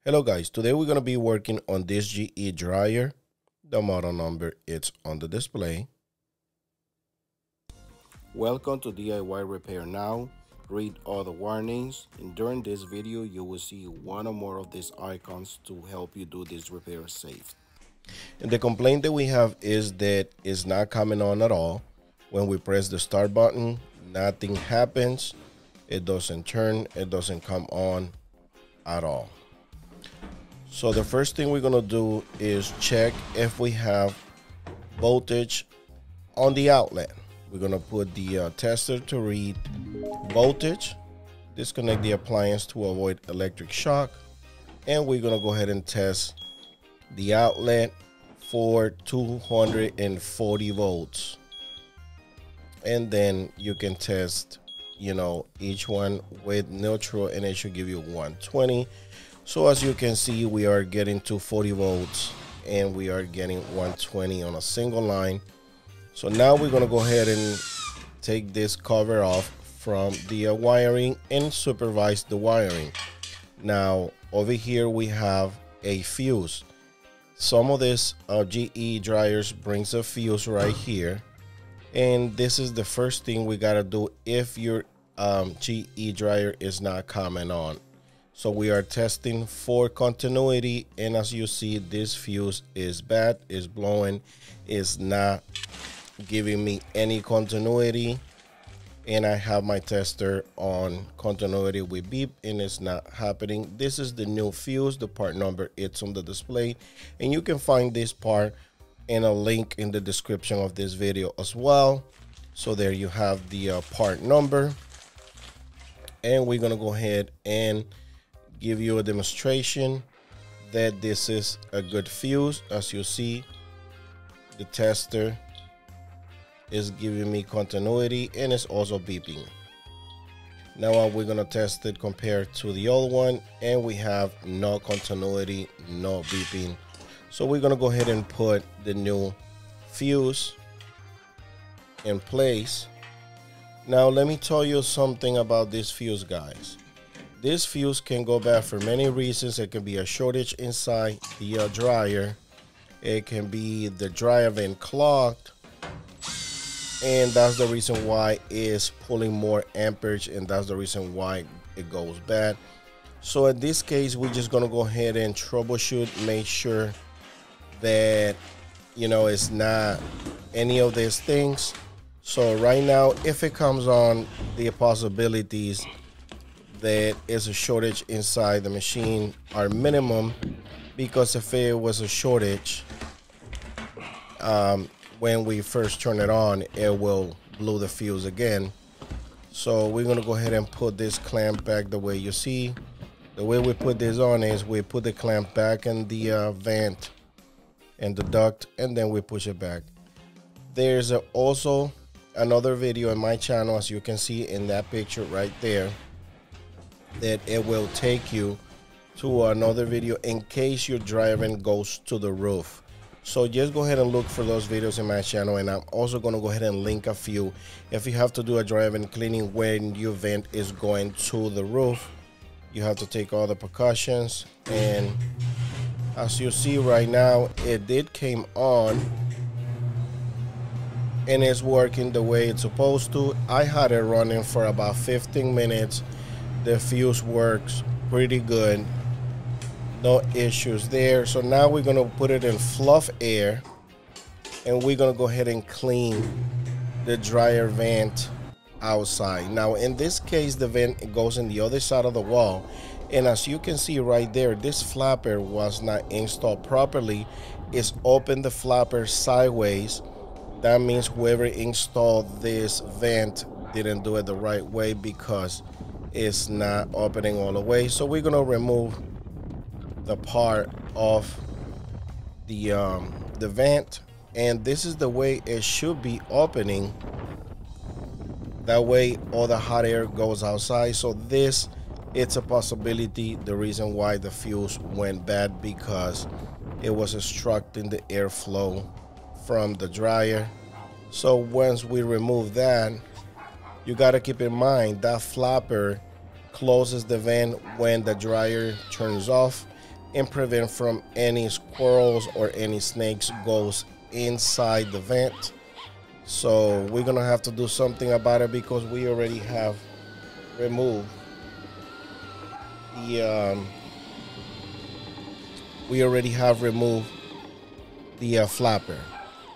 Hello guys, today we're going to be working on this GE dryer. The model number is on the display. Welcome to DIY Repair Now. Read all the warnings, and during this video you will see one or more of these icons to help you do this repair safe. And the complaint that we have is that it's not coming on at all. When we press the start button, nothing happens. It doesn't turn, it doesn't come on at all. So the first thing we're gonna do is check if we have voltage on the outlet. We're gonna put the tester to read voltage, disconnect the appliance to avoid electric shock, and we're gonna go ahead and test the outlet for 240 volts. And then you can test, each one with neutral, and it should give you 120. So as you can see, we are getting 240 volts and we are getting 120 on a single line. So now we're gonna go ahead and take this cover off from the wiring and supervise the wiring. Now over here we have a fuse. Some of this GE dryers brings a fuse right here, and this is the first thing we gotta do if your GE dryer is not coming on. So we are testing for continuity, and as you see, this fuse is bad, is blowing, is not giving me any continuity. And I have my tester on continuity with beep, and it's not happening. This is the new fuse. The part number, it's on the display, and you can find this part in a link in the description of this video as well. So there you have the part number, and we're gonna go ahead and give you a demonstration that this is a good fuse. As you see, the tester is giving me continuity, and it's also beeping. Now we're gonna test it compared to the old one, and we have no continuity, no beeping. So we're gonna go ahead and put the new fuse in place. Now let me tell you something about this fuse, guys. This fuse can go bad for many reasons. It can be a shortage inside the dryer. It can be the dryer vent clogged, and that's the reason why it's pulling more amperage, and that's the reason why it goes bad. So in this case, we're just gonna go ahead and troubleshoot, make sure that it's not any of these things. So right now, if it comes on, the possibilities that is a shortage inside the machine are minimum, because if it was a shortage when we first turn it on, it will blow the fuse again. So we're gonna go ahead and put this clamp back the way you see. The way we put this on is we put the clamp back in the vent and the duct, and then we push it back. There's also another video in my channel, as you can see in that picture right there, that it will take you to another video in case your dryer vent goes to the roof. So just go ahead and look for those videos in my channel, and I'm also going to go ahead and link a few if you have to do a dryer vent cleaning when your vent is going to the roof. You have to take all the precautions, and as you see right now, it did came on and it's working the way it's supposed to. I had it running for about 15 minutes. The fuse works pretty good, no issues there. So now we're gonna put it in fluff air, and we're gonna go ahead and clean the dryer vent outside. Now in this case, the vent goes in the other side of the wall, and as you can see right there, this flapper was not installed properly. It's opened the flapper sideways. That means whoever installed this vent didn't do it the right way, because it's not opening all the way. So we're gonna remove the part of the vent, and this is the way it should be opening. That way all the hot air goes outside. So this, it's a possibility, the reason why the fuse went bad, because it was obstructing the airflow from the dryer. So once we remove that, you got to keep in mind that flapper closes the vent when the dryer turns off, and prevent from any squirrels or any snakes goes inside the vent. So we're gonna have to do something about it because we already have removed the flapper.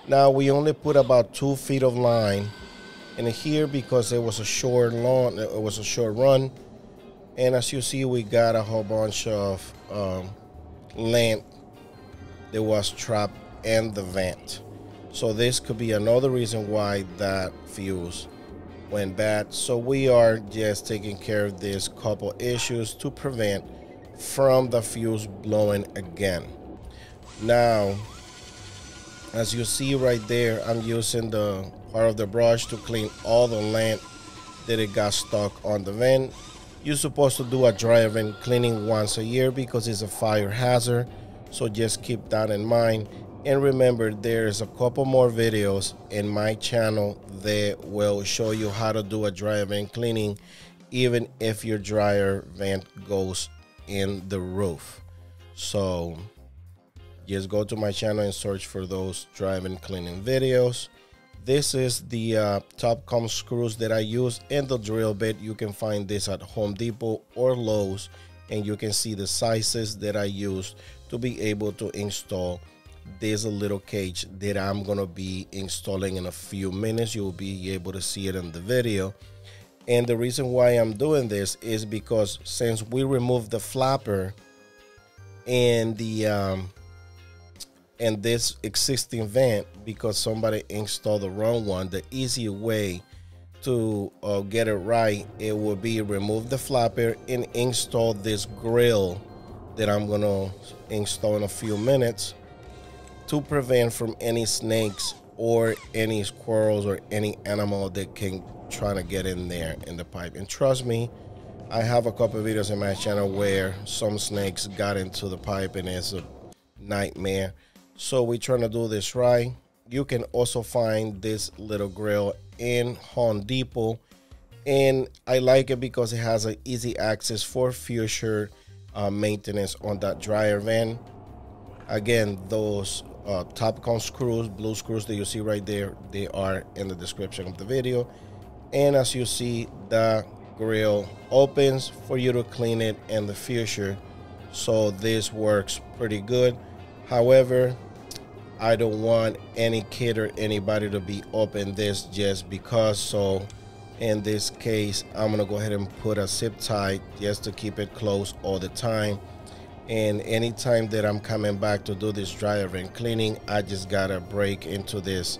Now we only put about 2 feet of line in here because it was a short run, and as you see, we got a whole bunch of lint that was trapped in the vent. So this could be another reason why that fuse went bad. So we are just taking care of these couple issues to prevent from the fuse blowing again. Now, as you see right there, I'm using the part of the brush to clean all the lint that it got stuck on the vent. You're supposed to do a dryer vent cleaning once a year because it's a fire hazard. So just keep that in mind. And remember, there's a couple more videos in my channel that will show you how to do a dryer vent cleaning even if your dryer vent goes in the roof. So just go to my channel and search for those dryer vent cleaning videos. This is the top comb screws that I use in the drill bit. You can find this at Home Depot or Lowe's, and you can see the sizes that I used to be able to install this little cage that I'm gonna be installing in a few minutes. You'll be able to see it in the video. And the reason why I'm doing this is because since we removed the flapper and this existing vent because somebody installed the wrong one, the easy way to get it right, it will be remove the flapper and install this grill that I'm gonna install in a few minutes to prevent from any snakes or any squirrels or any animal that can try to get in there in the pipe. And trust me, I have a couple of videos in my channel where some snakes got into the pipe and it's a nightmare. So we're trying to do this right. You can also find this little grill in Home Depot, and I like it because it has an easy access for future maintenance on that dryer vent. Again, those top comb screws, blue screws that you see right there, they are in the description of the video. And as you see, the grill opens for you to clean it in the future. So this works pretty good. However, I don't want any kid or anybody to be open this just because. So in this case, I'm gonna go ahead and put a zip tie just to keep it closed all the time. And anytime that I'm coming back to do this dryer vent cleaning, I just gotta break into this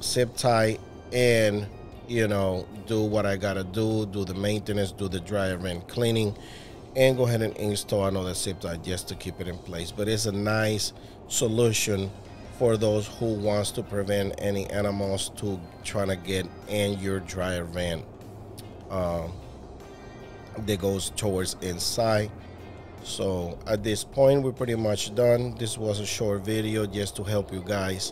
zip tie and, you know, do what I gotta do the maintenance, do the dryer vent cleaning, and go ahead and install another zip tie just to keep it in place. But it's a nice solution for those who wants to prevent any animals to trying to get in your dryer vent that goes towards inside. So at this point, we're pretty much done. This was a short video just to help you guys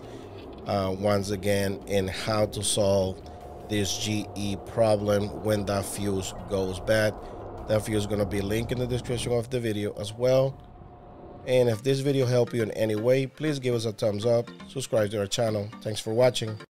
once again in how to solve this GE problem when that fuse goes bad. That fuse is going to be linked in the description of the video as well. And if this video helped you in any way, please give us a thumbs up, subscribe to our channel. Thanks for watching.